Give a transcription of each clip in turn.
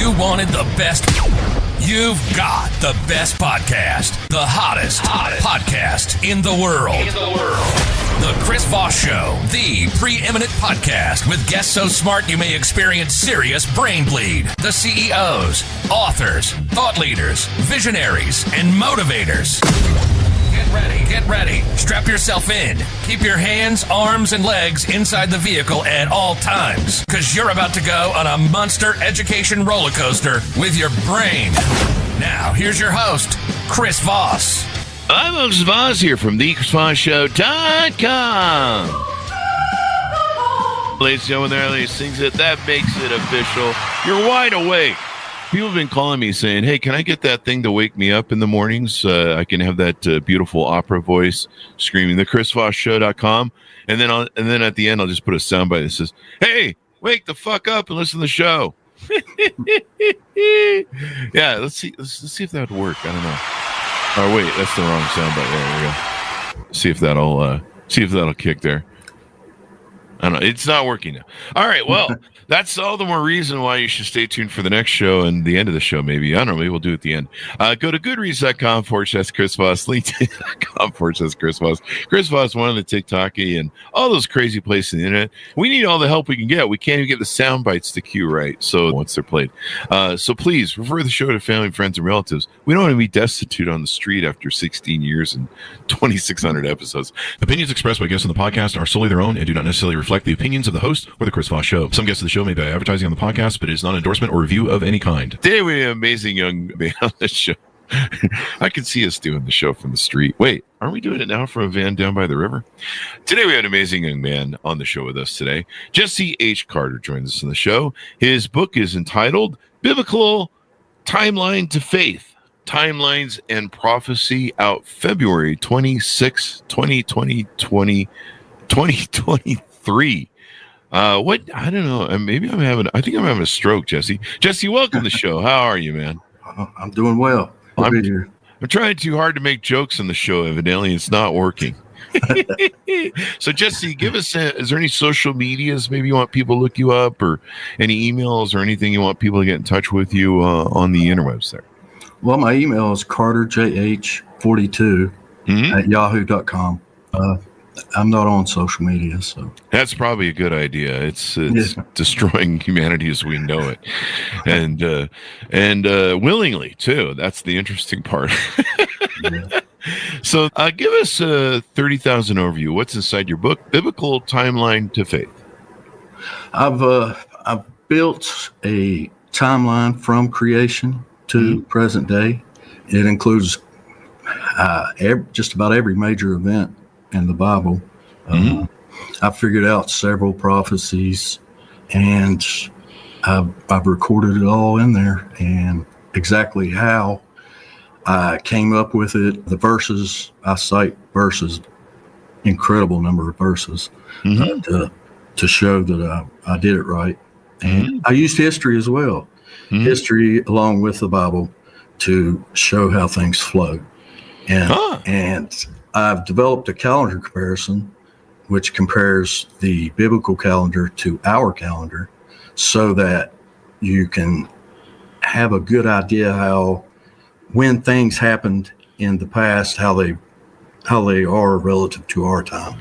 you wanted the best, you've got the best podcast. The hottest podcast in the world. The Chris Voss Show, the preeminent podcast with guests so smart you may experience serious brain bleed. The CEOs, authors, thought leaders, visionaries, and motivators. Get ready. Strap yourself in. Keep your hands, arms, and legs inside the vehicle at all times, because you're about to go on a monster education roller coaster with your brain. Now, here's your host, Chris Voss. I'm Chris Voss here from thechrisvossshow.com. Ladies and gentlemen, there Ellie sings it. That makes it official. You're wide awake. People have been calling me saying, hey, can I get that thing to wake me up in the mornings? I can have that beautiful opera voice screaming, thechrisvossshow.com. And then at the end, I'll just put a soundbite that says, hey, wake the fuck up and listen to the show. Yeah, let's see if that would work. I don't know. Oh, wait, that's the wrong soundbite. There we go. See if that'll kick there. I don't know. It's not working now. All right. Well, that's all the more reason why you should stay tuned for the next show and the end of the show, maybe. I don't know. Maybe we'll do it at the end. Go to goodreads.com/Chris Voss, LinkedIn.com/Chris Voss. Chris Voss, one of the TikToky and all those crazy places on the internet. We need all the help we can get. We can't even get the sound bites to cue right. So once they're played. So please refer the show to family, friends, and relatives. We don't want to be destitute on the street after 16 years and 2,600 episodes. Opinions expressed by guests on the podcast are solely their own and do not necessarily reflect the opinions of the host or the Chris Voss Show. Some guests of the show may be advertising on the podcast, but it is not an endorsement or review of any kind. Today we have an amazing young man on the show. I can see us doing the show from the street. Wait, aren't we doing it now from a van down by the river? Today we have an amazing young man on the show with us today. Jesse H. Carter joins us on the show. His book is entitled Biblical Timeline to Faith, Timelines and Prophecy, out February 26, 2023. What? I don't know. I think I'm having a stroke, Jesse. Jesse, welcome to the show. How are you, man? I'm doing well. I'm trying too hard to make jokes on the show. Evidently, it's not working. So, Jesse, give us, is there any social medias maybe you want people to look you up, or any emails or anything you want people to get in touch with you on the interwebs there? Well, my email is carterjh42 at yahoo.com. I'm not on social media, so that's probably a good idea. It's destroying humanity as we know it, and willingly too. That's the interesting part. yeah. So, give us a 30,000 overview. What's inside your book, Biblical Timeline to Faith? I've built a timeline from creation to present day. It includes just about every major event in the Bible. I figured out several prophecies, and I've recorded it all in there, and exactly how I came up with it. The verses, I cite verses, incredible number of verses, to show that I did it right. And I used history as well, history along with the Bible, to show how things flow. And I've developed a calendar comparison, which compares the biblical calendar to our calendar, so that you can have a good idea when things happened in the past, how they are relative to our time.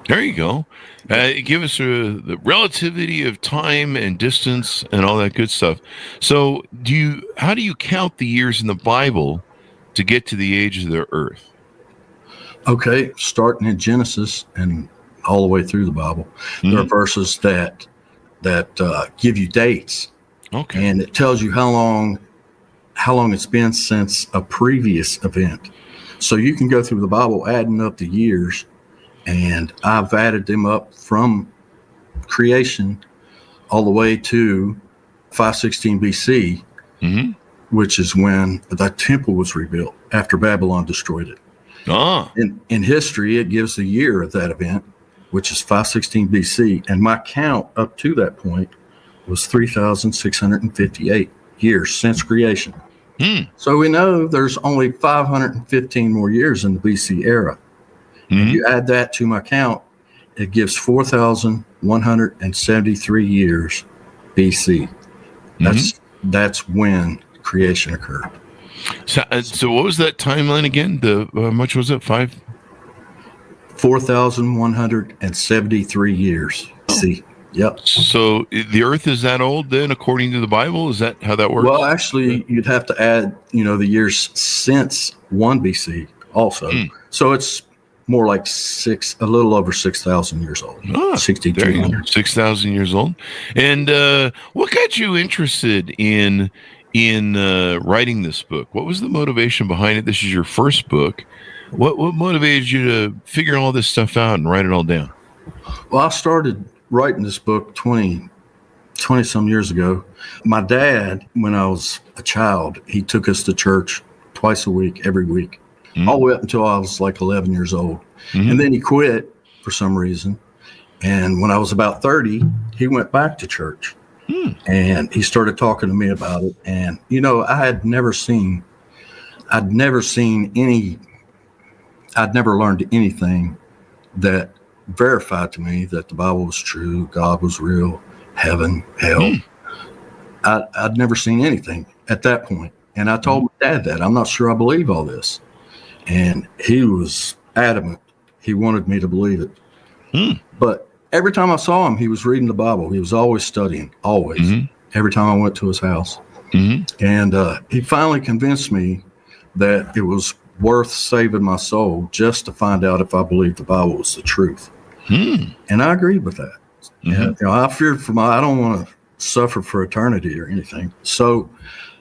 There you go. Give us the relativity of time and distance and all that good stuff. So, how do you count the years in the Bible to get to the age of the earth? Okay, starting in Genesis and all the way through the Bible, there are verses that give you dates. Okay, and it tells you how long it's been since a previous event. So you can go through the Bible adding up the years, and I've added them up from creation all the way to 516 BC, which is when the temple was rebuilt after Babylon destroyed it. In history, it gives the year of that event, which is 516 BC. And my count up to that point was 3,658 years since creation. So we know there's only 515 more years in the BC era. And you add that to my count, it gives 4,173 years BC. That's when creation occurred. So what was that timeline again? How much was it? 4,173 years. See, yep. So the Earth is that old then, according to the Bible? Is that how that works? Well, actually, you'd have to add, the years since 1 BC also. So it's more like a little over 6,000 years old. 6,200. 6,000 years old. And what got you interested in writing this book? What was the motivation behind it? This is your first book. What motivated you to figure all this stuff out and write it all down? Well, I started writing this book 20 some years ago. My dad, when I was a child, he took us to church twice a week, every week, all the way up until I was like 11 years old. And then he quit for some reason. And when I was about 30, he went back to church and he started talking to me about it. And, I'd never learned anything that verified to me that the Bible was true, God was real, heaven, hell. I'd never seen anything at that point. And I told my dad that I'm not sure I believe all this. And he was adamant. He wanted me to believe it. But every time I saw him, he was reading the Bible. He was always studying, always, every time I went to his house. And he finally convinced me that it was worth saving my soul just to find out if I believed the Bible was the truth. And I agreed with that. And, I feared I don't want to suffer for eternity or anything. So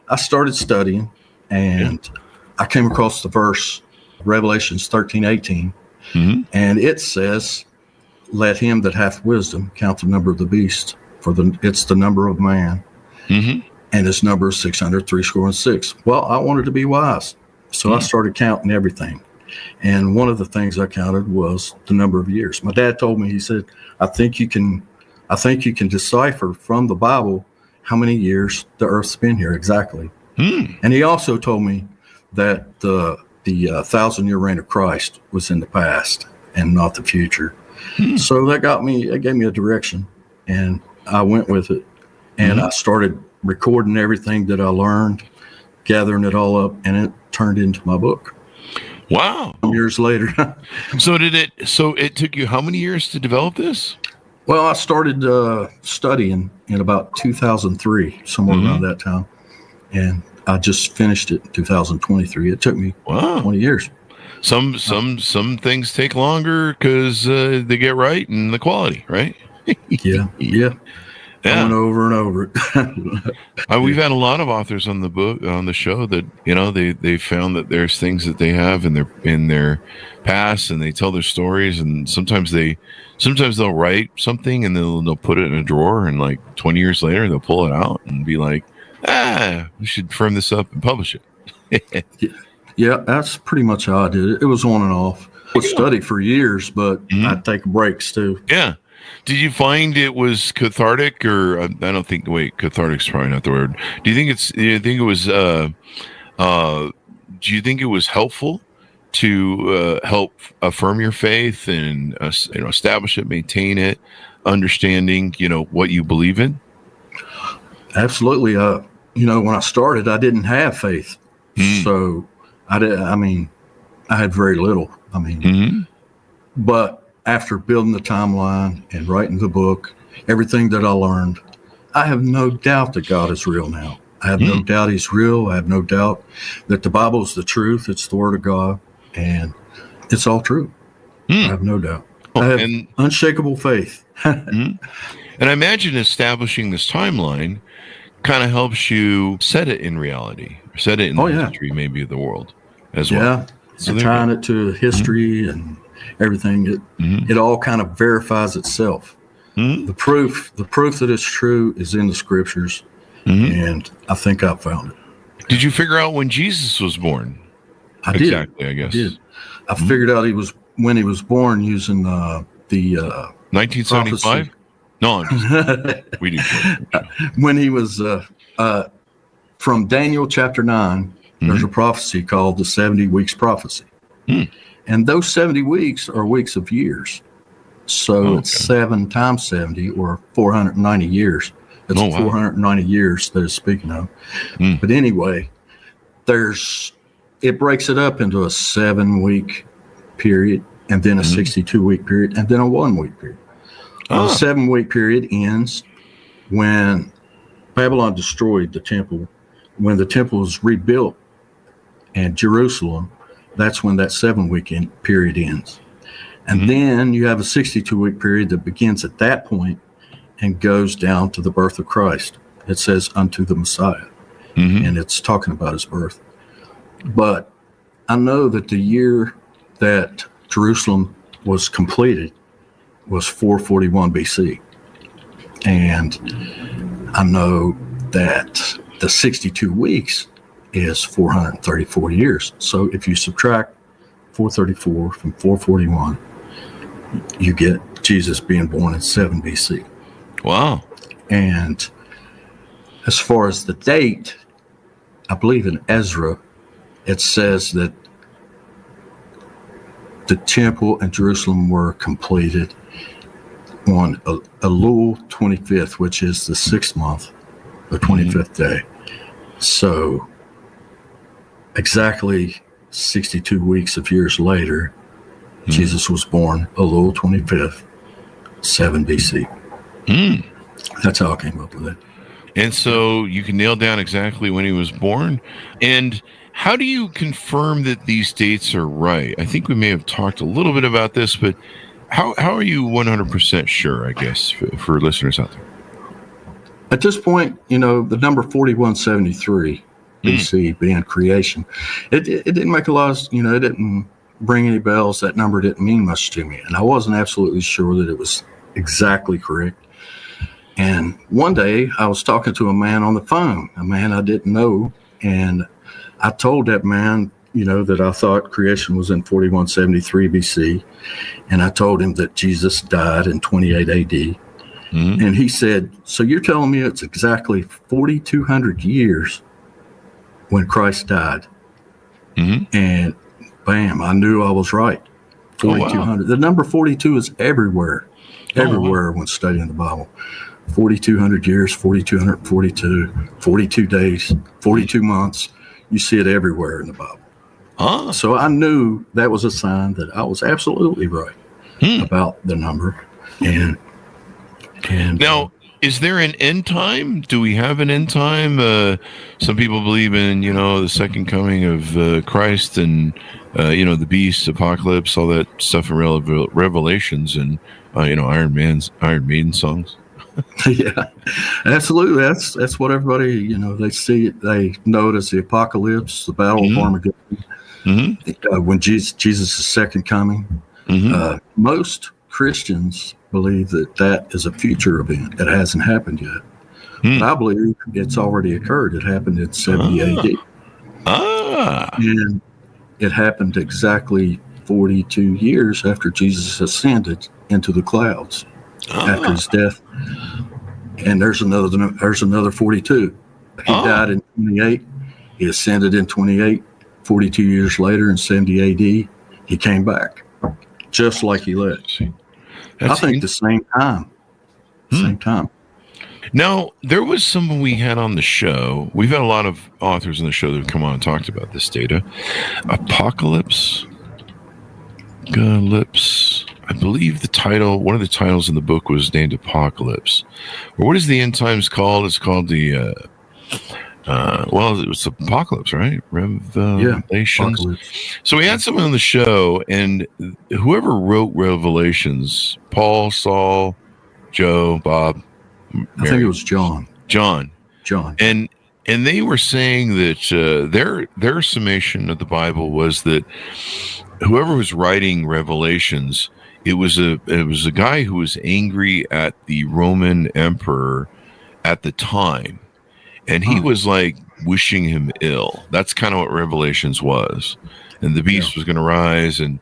I started studying, and I came across the verse, Revelations 13:18, and it says, "Let him that hath wisdom count the number of the beast, for it's the number of man, and his number is 666." Well, I wanted to be wise, so I started counting everything. And one of the things I counted was the number of years. My dad told me, he said, I think you can decipher from the Bible how many years the earth's been here exactly. And he also told me that the 1,000-year reign of Christ was in the past and not the future. So it gave me a direction, and I went with it. And I started recording everything that I learned, gathering it all up, and it turned into my book. Wow. Years later. So it took you how many years to develop this? Well, I started studying in about 2003, somewhere around that time. And I just finished it in 2023. It took me 20 years. Some things take longer because they get right and the quality, right? Yeah. Going over and over. We've had a lot of authors on the show that they found that there's things that they have in their past, and they tell their stories, and sometimes they'll write something and they'll put it in a drawer, and like 20 years later they'll pull it out and be like, we should firm this up and publish it. Yeah, that's pretty much how I did it. It was on and off. I would study for years, but I'd take breaks too. Yeah. Did you find it was cathartic, or I don't think? Wait, cathartic's probably not the word. Do you think it was helpful to help affirm your faith and establish it, maintain it, understanding what you believe in? Absolutely. When I started, I didn't have faith, so I had very little. But after building the timeline and writing the book, everything that I learned, I have no doubt that God is real now. I have no doubt he's real. I have no doubt that the Bible is the truth. It's the word of God, and it's all true. I have no doubt. I have unshakable faith. And I imagine establishing this timeline kind of helps you set it in reality, or set it in the history maybe of the world as well. Yeah, so tying it to history and everything, it all kind of verifies itself. The proof that it's true is in the scriptures, and I think I found it. Did you figure out when Jesus was born? I did. Exactly, I guess. I did. I figured out when he was born using the 1975. No, we do. When he was from Daniel chapter 9, there's a prophecy called the 70 weeks prophecy. And those 70 weeks are weeks of years. So it's 7 times 70, or 490 years. It's Oh, wow. 490 years that it's speaking of. But anyway, it breaks it up into a 7-week period, and then a 62-week period, and then a 1-week period. Well, the 7-week period ends when Babylon destroyed the temple. When the temple was rebuilt in Jerusalem, that's when that 7-week period ends. And then you have a 62-week period that begins at that point and goes down to the birth of Christ. It says unto the Messiah, and it's talking about his birth. But I know that the year that Jerusalem was completed was 441 BC. And I know that the 62 weeks is 434 years. So if you subtract 434 from 441, you get Jesus being born in 7 BC. Wow. And as far as the date, I believe in Ezra, it says that the temple and Jerusalem were completed on Elul 25th, which is the 6th month, the 25th day. So exactly 62 weeks of years later, Jesus was born Elul 25th, 7 BC. That's how I came up with it. And so you can nail down exactly when he was born. And how do you confirm that these dates are right? I think we may have talked a little bit about this, but how are you 100% sure, I guess, for listeners out there? At this point, the number 4173 BC being creation, it didn't make a lot of, it didn't ring any bells. That number didn't mean much to me. And I wasn't absolutely sure that it was exactly correct. And one day I was talking to a man on the phone, a man I didn't know. And I told that man, that I thought creation was in 4173 BC. And I told him that Jesus died in 28 AD. And he said, so you're telling me it's exactly 4,200 years when Christ died? And bam, I knew I was right. 4,200. Oh, wow. The number 42 is everywhere when studying the Bible. 4,200 years, 4,242, 42 days, 42 months. You see it everywhere in the Bible. So I knew that was a sign that I was absolutely right about the number. And now, is there an end time? Do we have an end time? Some people believe in, the second coming of Christ and, the beast, apocalypse, all that stuff in Revelations and, Iron Maiden songs. Yeah, absolutely. That's what everybody, they see it. They know it as the apocalypse, the battle of Armageddon, when Jesus' second coming. Most Christians believe that is a future event. It hasn't happened yet. But I believe it's already occurred. It happened in 70 AD. And it happened exactly 42 years after Jesus ascended into the clouds after his death. And there's another 42. He died in 28. He ascended in 28. 42 years later in 70 AD, he came back just like he left. I think the same time. Same time. Now, there was someone we had on the show. We've had a lot of authors on the show that have come on and talked about this data. Apocalypse. I believe one of the titles in the book was named Apocalypse. Or what is the end times called? It's called the, it was Apocalypse, right? Revelations. Apocalypse. So we had someone on the show, and whoever wrote Revelations, Paul, Saul, Joe, Bob, Mary, I think it was John. And they were saying that their summation of the Bible was that whoever was writing Revelations, it was a guy who was angry at the Roman emperor at the time, and he was like wishing him ill. That's kind of what Revelations was, and the beast was going to rise, and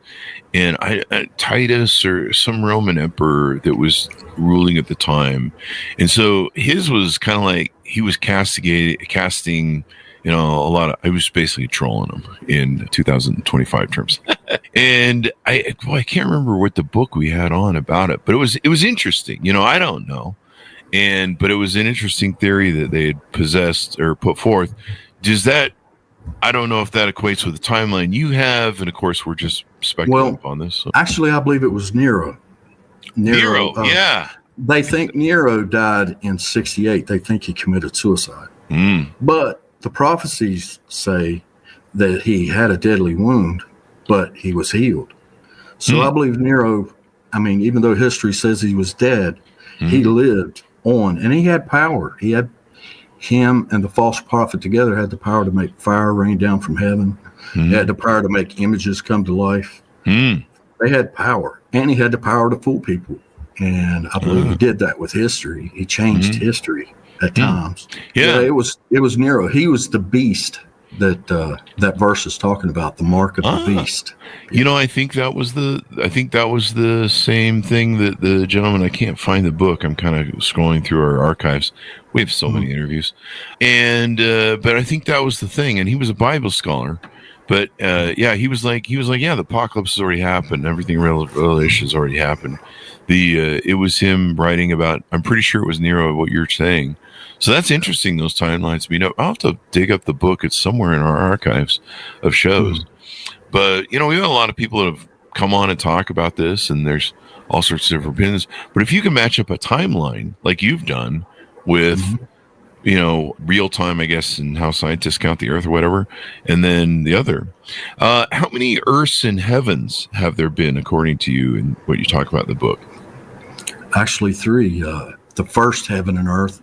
Titus or some Roman emperor that was ruling at the time, and so his was kind of like he was casting. A lot of, I was basically trolling him in 2025 terms. And I can't remember what the book we had on about it, but it was interesting. I don't know. but it was an interesting theory that they had possessed or put forth. Does that, I don't know if that equates with the timeline you have, and of course we're just speculating upon this. So. Actually, I believe it was Nero. Nero, yeah. They think Nero died in 68. They think he committed suicide. But the prophecies say that he had a deadly wound, but he was healed. So I believe Nero, I mean, even though history says he was dead, he lived on, and he had power. Him and the false prophet together had the power to make fire rain down from heaven. He had the power to make images come to life. They had power, and he had the power to fool people. And I believe he did that with history. He changed history at times. Yeah, it was Nero. He was the beast that that verse is talking about, the mark of the beast. You know, I think that was the same thing that the gentleman, I can't find the book. I'm kind of scrolling through our archives. We have so many interviews. And but I think that was the thing. And he was a Bible scholar. But yeah, he was like, yeah, the apocalypse has already happened. Everything Revelation has already happened. It was him writing about, I'm pretty sure it was Nero, what you're saying. So that's interesting, those timelines. I mean, I'll have to dig up the book. It's somewhere in our archives of shows. But, you know, we've had a lot of people that have come on and talk about this, and there's all sorts of different opinions. But if you can match up a timeline like you've done with, you know, real time, I guess, and how scientists count the earth or whatever, and then the other, how many earths and heavens have there been, according to you, and what you talk about in the book? Actually, 3. The first heaven and earth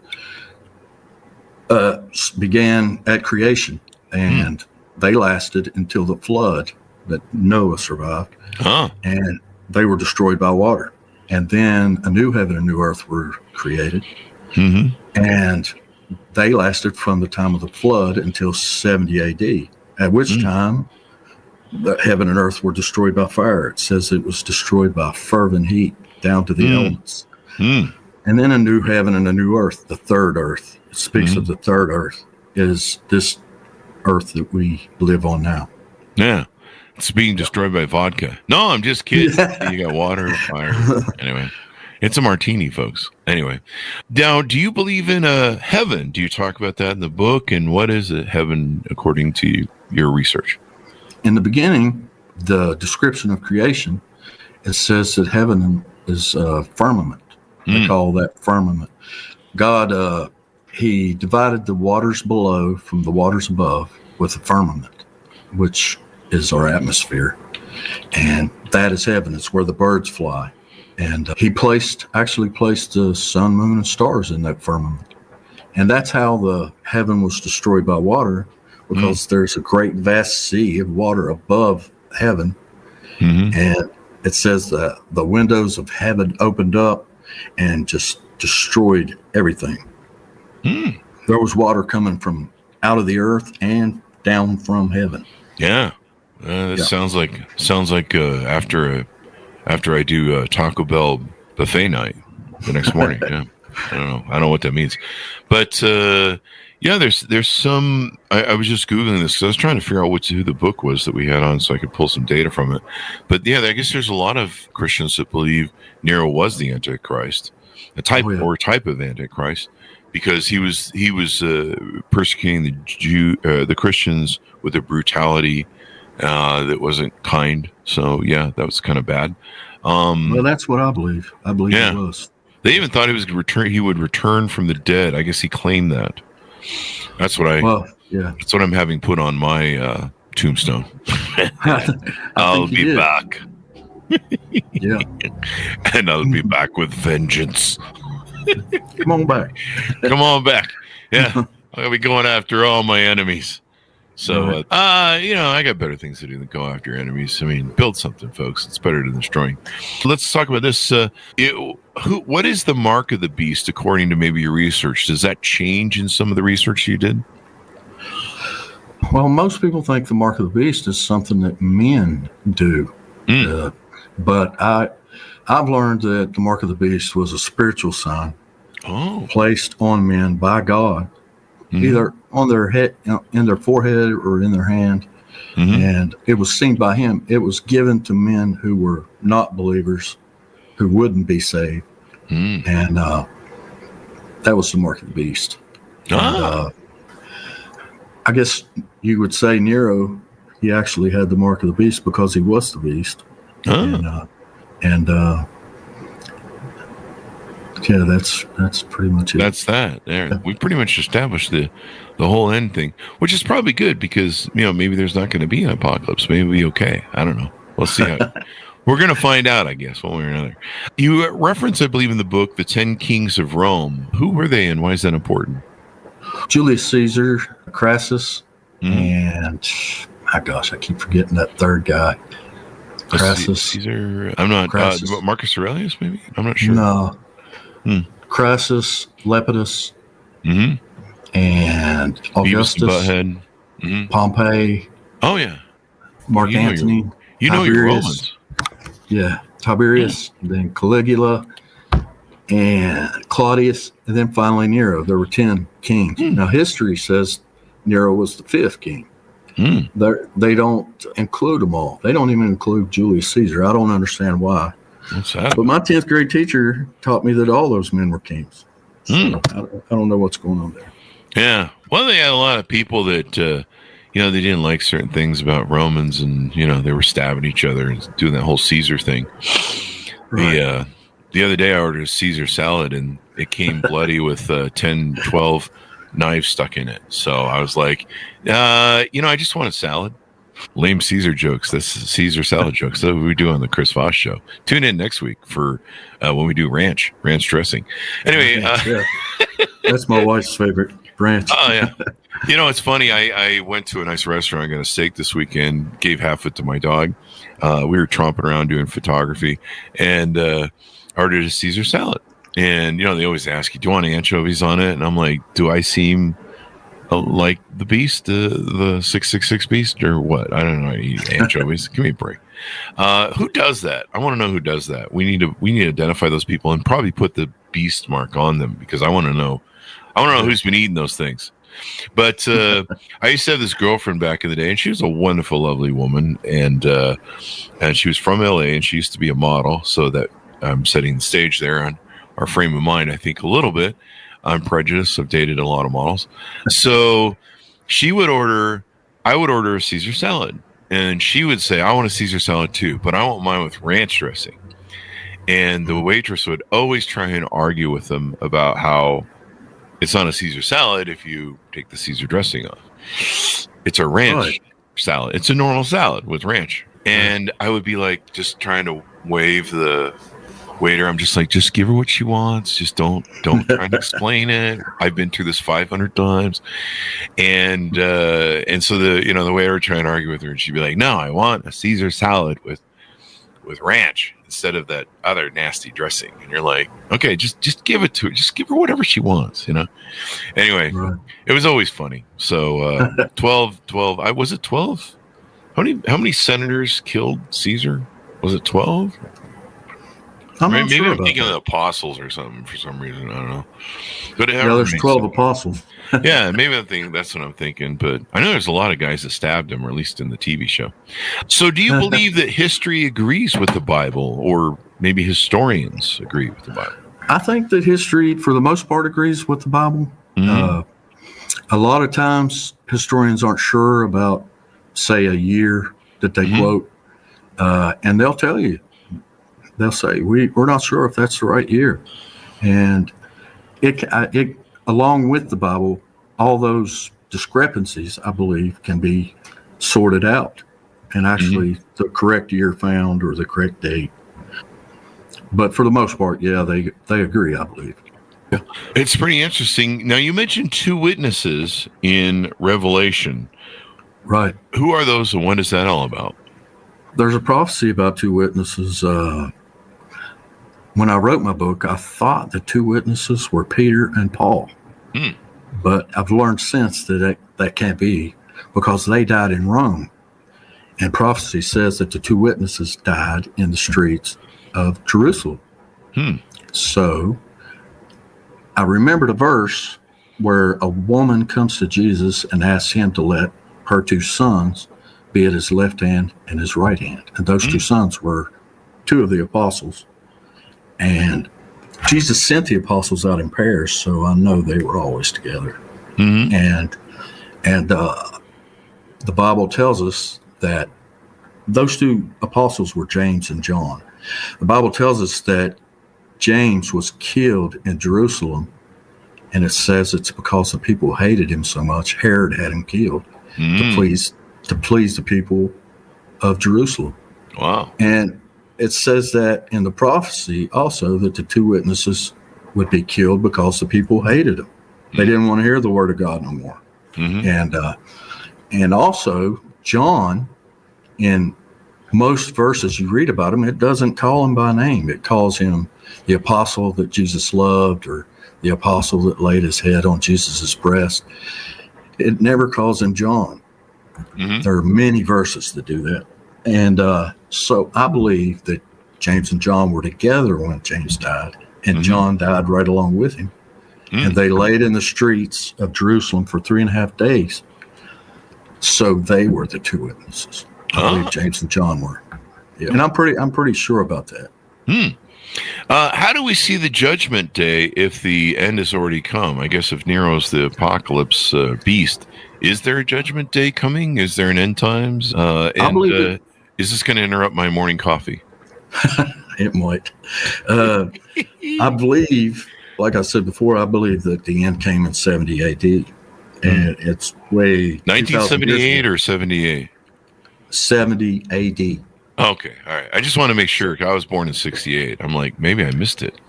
began at creation, and they lasted until the flood that Noah survived, and they were destroyed by water. And then a new heaven and new earth were created, and they lasted from the time of the flood until 70 AD, at which time the heaven and earth were destroyed by fire. It says it was destroyed by fervent heat down to the elements. And then a new heaven and a new earth, the third earth. It speaks of the third earth, is this earth that we live on now. Yeah. It's being destroyed by vodka. No, I'm just kidding. You got water, fire. Anyway, it's a martini, folks. Anyway, now, do you believe in a heaven? Do you talk about that in the book? And what is a heaven according to your research? In the beginning, the description of creation, it says that heaven is firmament. They call that firmament. God, he divided the waters below from the waters above with a firmament, which is our atmosphere. And that is heaven. It's where the birds fly. And he actually placed the sun, moon, and stars in that firmament. And that's how the heaven was destroyed by water, because there's a great vast sea of water above heaven. And it says that the windows of heaven opened up and just destroyed everything. There was water coming from out of the earth and down from heaven. Yeah. Sounds like after I do Taco Bell buffet night the next morning. Yeah, I don't know what that means, but yeah, there's some. I was just googling this because I was trying to figure out who the book was that we had on, so I could pull some data from it. But yeah, I guess there's a lot of Christians that believe Nero was the Antichrist, a type of Antichrist, because he was persecuting the Christians with a brutality that wasn't kind. So yeah, that was kind of bad. Well, that's what I believe. I believe it was. They even thought he would return from the dead. I guess he claimed that. That's what that's what I'm having put on my tombstone. I'll be back. Yeah. And I'll be back with vengeance. Come on back. Come on back. Yeah. I'll be going after all my enemies. So, I got better things to do than go after enemies. I mean, build something, folks. It's better than destroying. Let's talk about this. What is the mark of the beast, according to maybe your research? Does that change in some of the research you did? Well, most people think the mark of the beast is something that men do. But I've learned that the mark of the beast was a spiritual sign placed on men by God, either on their head, in their forehead, or in their hand. And it was seen by him. It was given to men who were not believers, who wouldn't be saved. And That was the mark of the beast. Ah. And, I guess you would say Nero, he actually had the mark of the beast because he was the beast. Ah. Yeah, that's pretty much it. That's that. There, we pretty much established the whole end thing, which is probably good because maybe there's not going to be an apocalypse. Maybe it'll be okay. I don't know. We'll see how. We're going to find out, I guess, one way or another. You reference, I believe, in the book, the 10 kings of Rome. Who were they, and why is that important? Julius Caesar, Crassus, and my gosh, I keep forgetting that third guy. Crassus. Caesar. I'm not. Crassus. Marcus Aurelius, maybe. I'm not sure. No. Crassus, Lepidus, and Augustus, Butthead. Pompey. Oh yeah, Mark Antony. Your Romans. Yeah, Tiberius, then Caligula, and Claudius, and then finally Nero. There were 10 kings. Now history says Nero was the 5th king. They don't include them all. They don't even include Julius Caesar. I don't understand why. What's that? But my 10th grade teacher taught me that all those men were kings. So I don't know what's going on there. Yeah. Well, they had a lot of people that, they didn't like certain things about Romans, and, they were stabbing each other and doing that whole Caesar thing. Right. The other day I ordered a Caesar salad, and it came bloody with 10, 12 knives stuck in it. So I was like, I just want a salad. Lame Caesar jokes. That's Caesar salad jokes. That's what we do on the Chris Voss show. Tune in next week for when we do ranch dressing. Anyway, that's my wife's favorite ranch. Oh yeah. It's funny. I went to a nice restaurant, got a steak this weekend, gave half it to my dog. We were tromping around doing photography, and ordered a Caesar salad. And they always ask you, "Do you want anchovies on it?" And I'm like, "Do I seem like the beast, the 666 beast, or what? I don't know. I eat anchovies. Give me a break." Who does that? I want to know who does that. We need to identify those people and probably put the beast mark on them, because I want to know. I want to know who's been eating those things. But I used to have this girlfriend back in the day, and she was a wonderful, lovely woman, and she was from LA, and she used to be a model. So that I'm setting the stage there on our frame of mind, I think, a little bit. I'm prejudiced. I've dated a lot of models. So I would order a Caesar salad, and she would say, "I want a Caesar salad too, but I want mine with ranch dressing." And the waitress would always try and argue with them about how it's not a Caesar salad if you take the Caesar dressing off. It's a ranch salad. It's a normal salad with ranch. And I would be like, just trying to wave the waiter. I'm just like, just give her what she wants. Just don't try to explain it. I've been through this 500 times. And so the waiter would try and argue with her, and she'd be like, "No, I want a Caesar salad with ranch instead of that other nasty dressing." And you're like, "Okay, just give it to her. Just give her whatever she wants, Anyway, It was always funny. So 12. Was it 12? How many senators killed Caesar? Was it 12? Maybe I'm thinking of the apostles or something for some reason. I don't know. But there's 12 apostles. Yeah, maybe that's what I'm thinking. But I know there's a lot of guys that stabbed him, or at least in the TV show. So do you believe that history agrees with the Bible, or maybe historians agree with the Bible? I think that history, for the most part, agrees with the Bible. A lot of times, historians aren't sure about, say, a year that they quote, and they'll tell you. They'll say, we're not sure if that's the right year. And it along with the Bible, all those discrepancies, I believe, can be sorted out, and actually the correct year found, or the correct date. But for the most part, yeah, they agree, I believe. Yeah. It's pretty interesting. Now, you mentioned 2 witnesses in Revelation. Right. Who are those, and what is that all about? There's a prophecy about 2 witnesses. When I wrote my book, I thought the 2 witnesses were Peter and Paul. But I've learned since that can't be, because they died in Rome. And prophecy says that the 2 witnesses died in the streets of Jerusalem. So I remembered a verse where a woman comes to Jesus and asks him to let her 2 sons be at his left hand and his right hand. And those 2 sons were 2 of the apostles. And Jesus sent the apostles out in pairs, so I know they were always together. Mm-hmm. And the Bible tells us that those two apostles were James and John. The Bible tells us that James was killed in Jerusalem, and it says it's because the people hated him so much. Herod had him killed to please the people of Jerusalem. Wow. And it says that in the prophecy also that the two witnesses would be killed because the people hated them. They didn't want to hear the word of God no more. And also John, in most verses you read about him, it doesn't call him by name. It calls him the apostle that Jesus loved, or the apostle that laid his head on Jesus's breast. It never calls him John. There are many verses that do that. And so I believe that James and John were together when James died, and John died right along with him. And they laid in the streets of Jerusalem for 3.5 days. So they were the two witnesses. I believe James and John were. Yeah. And I'm pretty sure about that. How do we see the judgment day if the end has already come? I guess if Nero's the apocalypse beast, is there a judgment day coming? Is there an end times? I believe is this going to interrupt my morning coffee? It might. I believe, like I said before, I believe that the end came in 70 AD. And it's way 1978 or 78? 70 AD. Okay, all right. I just want to make sure. I was born in 68. I'm like, maybe I missed it.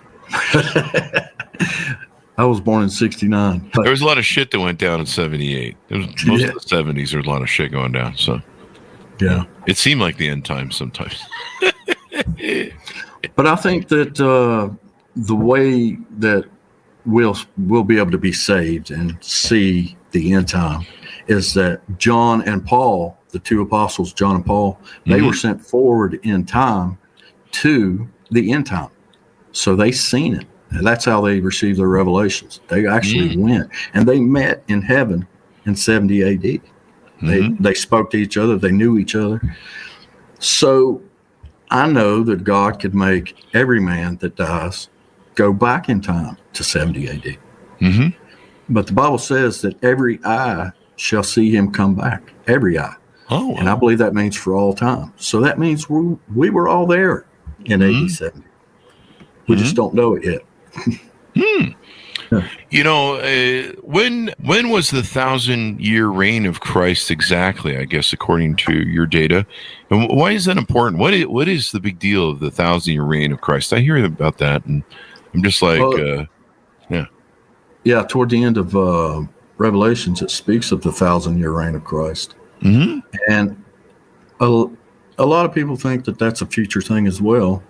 I was born in 69. There was a lot of shit that went down in 78. It was most of the 70s. There was a lot of shit going down. So, yeah, it seemed like the end times sometimes. But I think that the way that we'll be able to be saved and see the end time is that John and Paul, the two apostles, John and Paul, they were sent forward in time to the end time. So they seen it. And that's how they received their revelations. They actually went and they met in heaven in 70 AD. They spoke to each other. They knew each other. So I know that God could make every man that dies go back in time to 70 AD. But the Bible says that every eye shall see him come back. Every eye. Oh, wow. And I believe that means for all time. So that means we were all there in AD 70. We just don't know it yet. You know, when was the 1,000-year reign of Christ exactly? I guess according to your data, and why is that important? What is the big deal of the 1,000-year reign of Christ? I hear about that, and I'm just like, yeah. Toward the end of Revelations, it speaks of the 1,000-year reign of Christ, and a lot of people think that that's a future thing as well.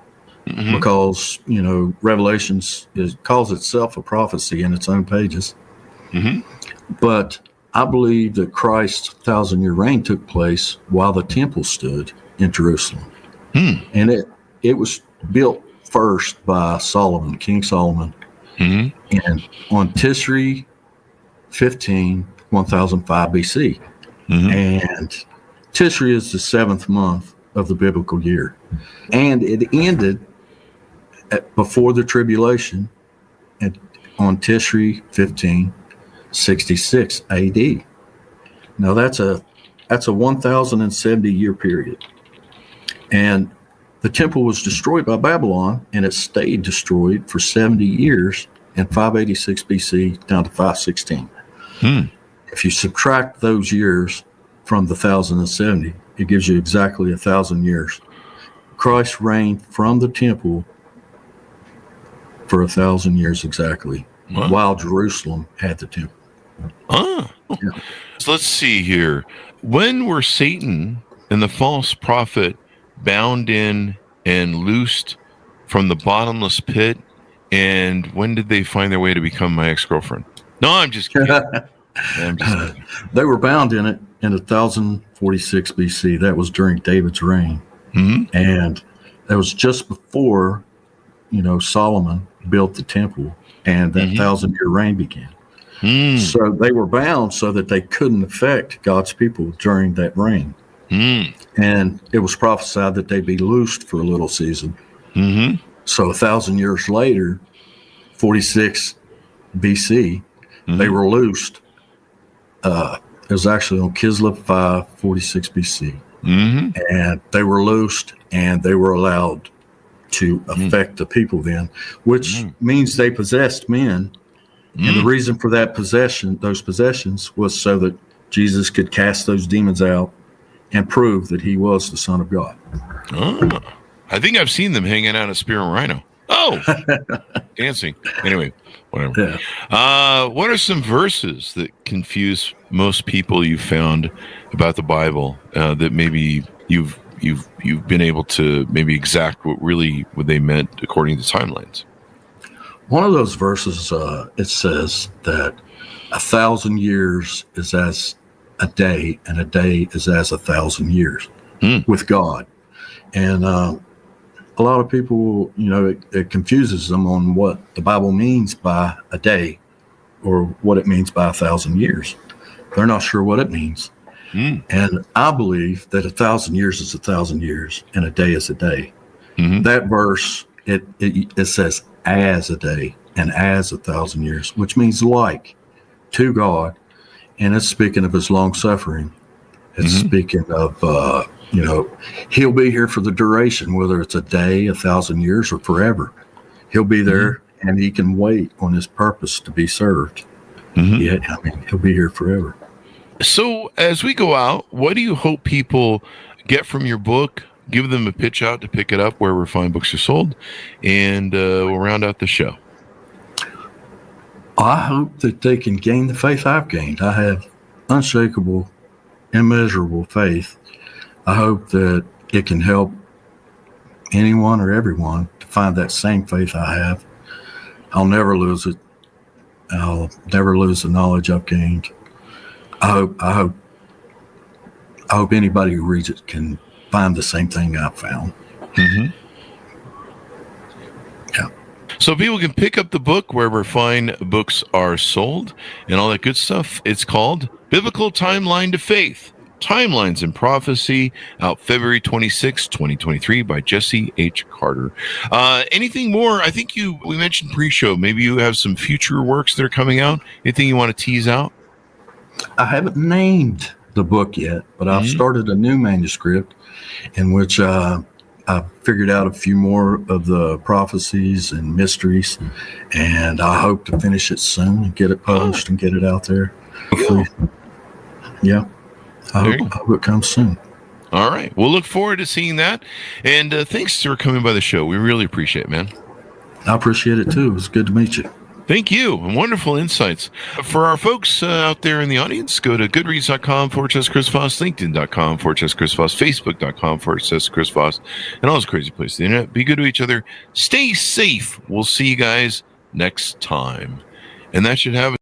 Because, Revelations calls itself a prophecy in its own pages. But I believe that Christ's 1,000-year reign took place while the temple stood in Jerusalem. And it was built first by Solomon, King Solomon, and on Tisri 15, 1005 BC. And Tisri is the 7th month of the biblical year. And it ended before the tribulation on Tisri 1566 AD. Now that's a 1,070 year period. And the temple was destroyed by Babylon, and it stayed destroyed for 70 years in 586 BC down to 516. If you subtract those years from the 1,070, it gives you exactly 1,000 years. Christ reigned from the temple for 1,000 years exactly, while Jerusalem had the temple. So let's see here. When were Satan and the false prophet bound in and loosed from the bottomless pit? And when did they find their way to become my ex-girlfriend? No, I'm just kidding. They were bound in it in 1046 BC. That was during David's reign. And that was just before, Solomon built the temple, and that 1,000-year reign began. So they were bound so that they couldn't affect God's people during that reign. And it was prophesied that they'd be loosed for a little season. So 1,000 years later, 46 BC, they were loosed. It was actually on Kislev 5, 46 BC. And they were loosed and they were allowed to affect the people then, which means they possessed men. And the reason for that those possessions, was so that Jesus could cast those demons out and prove that he was the Son of God. Oh, I think I've seen them hanging out at Spear and Rhino. Oh, dancing. Anyway, whatever. Yeah. What are some verses that confuse most people you found about the Bible that maybe you've been able to maybe exact what they meant according to timelines? One of those verses, it says that 1,000 years is as a day, and a day is as 1,000 years with God. And a lot of people, it confuses them on what the Bible means by a day or what it means by 1,000 years. They're not sure what it means. And I believe that 1,000 years is 1,000 years and a day is a day. That verse, it says as a day and as 1,000 years, which means like to God. And it's speaking of his long suffering. It's speaking of, he'll be here for the duration, whether it's a day, 1,000 years, or forever. He'll be there and he can wait on his purpose to be served. Yeah, he'll be here forever. So as we go out, what do you hope people get from your book? Give them a pitch out to pick it up wherever fine books are sold, and we'll round out the show. I hope that they can gain the faith I've gained. I have unshakable, immeasurable faith. I hope that it can help anyone or everyone to find that same faith I have. I'll never lose it. I'll never lose the knowledge I've gained. I hope anybody who reads it can find the same thing I've found. Yeah. So people can pick up the book wherever fine books are sold and all that good stuff. It's called Biblical Timeline to Faith, Timelines and Prophecy, out February 26, 2023 by Jesse H. Carter. Anything more? I think we mentioned pre-show. Maybe you have some future works that are coming out. Anything you want to tease out? I haven't named the book yet, but I've started a new manuscript in which I've figured out a few more of the prophecies and mysteries, and I hope to finish it soon and get it published and get it out there. Hopefully. Yeah. I hope it comes soon. All right. We'll look forward to seeing that. And thanks for coming by the show. We really appreciate it, man. I appreciate it, too. It was good to meet you. Thank you. Wonderful insights. For our folks out there in the audience, go to goodreads.com/Chris Voss, LinkedIn.com/Chris Voss, Facebook.com/Chris Voss, and all those crazy places on the internet. Be good to each other. Stay safe. We'll see you guys next time. And that should have